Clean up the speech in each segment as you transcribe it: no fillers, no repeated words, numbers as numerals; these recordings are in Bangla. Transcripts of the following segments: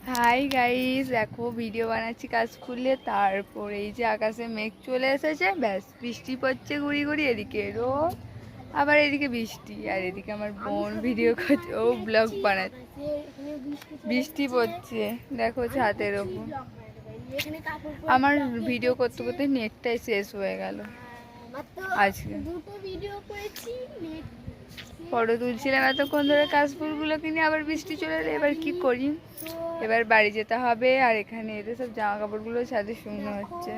হাই গাইস, দেখো ভিডিও বানাচ্ছি কাশফুলে। তারপরে এই যে আকাশে মেঘ চলে এসেছে, ব্যাস বৃষ্টি পড়ছে গুড়ি গুড়ি। এদিকে রোদ, আবার এদিকে বৃষ্টি, আর এদিকে আমার বোন ভিডিও করছে, ও ব্লগ বানাচ্ছে। বৃষ্টি পড়ছে দেখো ছাদের ওপর। আমার ভিডিও করতে করতে নেটটাই শেষ হয়ে গেল আজকে। ফটো তুলছিলাম এতক্ষণ ধরে কাশফুলগুলো কিনে, আবার বৃষ্টি চলে এলো। এবার কি করি, এবার বাড়ি যেতে হবে। আর এখানে এদের সব জামা কাপড়গুলো ছাদে শুকনো হচ্ছে।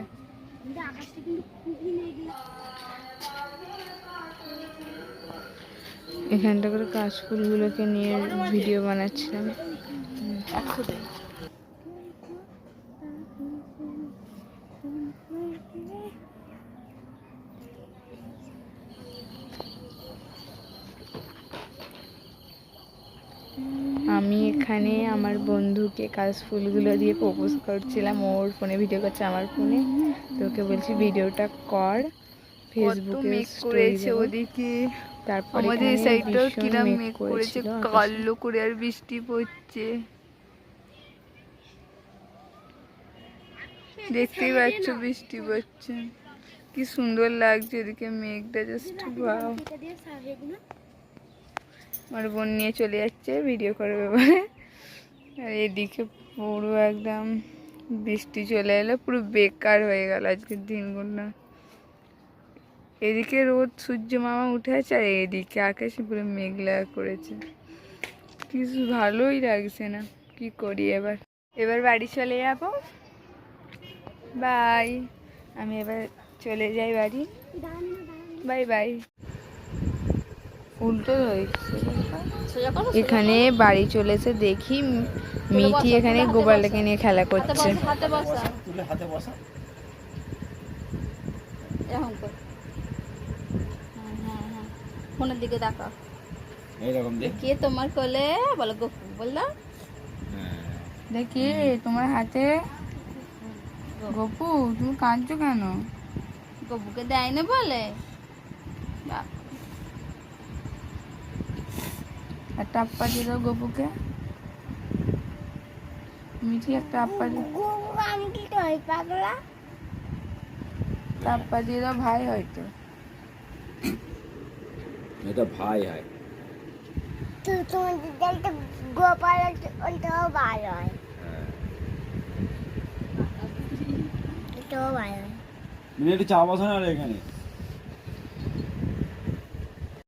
এখানটা করে কাশফুলগুলোকে নিয়ে ভিডিও বানাচ্ছিলাম। আমি এখানে আমার বন্ধুকে কাশফুলগুলো দিয়ে প্রপোজ করছিলাম। ওর ফোনে ভিডিও করছে, আমার ফোনে। তোকে বলছি ভিডিওটা কর, ফেসবুকে স্টোরি দেব। ওদিকে তারপরে আমাদের এই সাইডটাও কিরম মেঘ করেছে, কালো করে, আর বৃষ্টি পড়ছে। দেখতেই পাচ্ছ বৃষ্টি পড়ছে, কি সুন্দর লাগছে। এদিকে মেঘটা জাস্ট ওয়াও। আমার বোন নিয়ে চলে যাচ্ছে ভিডিও করবে বলে। আর এদিকে পুরো একদম বৃষ্টি চলে এলো, পুরো বেকার হয়ে গেল আজকের দিনগুলো। এদিকে রোদ সূর্য মামা উঠে আছে, আর এদিকে আকাশে পুরো মেঘলা করেছে। কিছু ভালোই লাগছে না, কি করি। এবার বাড়ি চলে যাব। বাই, আমি এবার চলে যাই বাড়ি। Bye bye. উল্টো হয়েছে। এখানে বাড়ি চলেছে, দেখি মিঠি এখানে গোপালটাকে নিয়ে খেলা করছে। ফোনের দিকে তাকাও, কে তোমার কোলে বলো? গপু বললো, দেখি তোমার হাতে। গপু, তুমি কাঁদছো কেন? গপুকে দেয় না বলে। একটা আপ্পা দিয়ে দাও গপুকে। মিঠি একটা আপ্পা দিয়ে, আপ্পা দিয়ে দাও। ভাই হয়তো এটা ভাই হয়। তো তোমার দিদাইটা গোপাল ওটাও ভালো হয়, এটাও ভালো হয়। একটু চা বসানো আর এখানে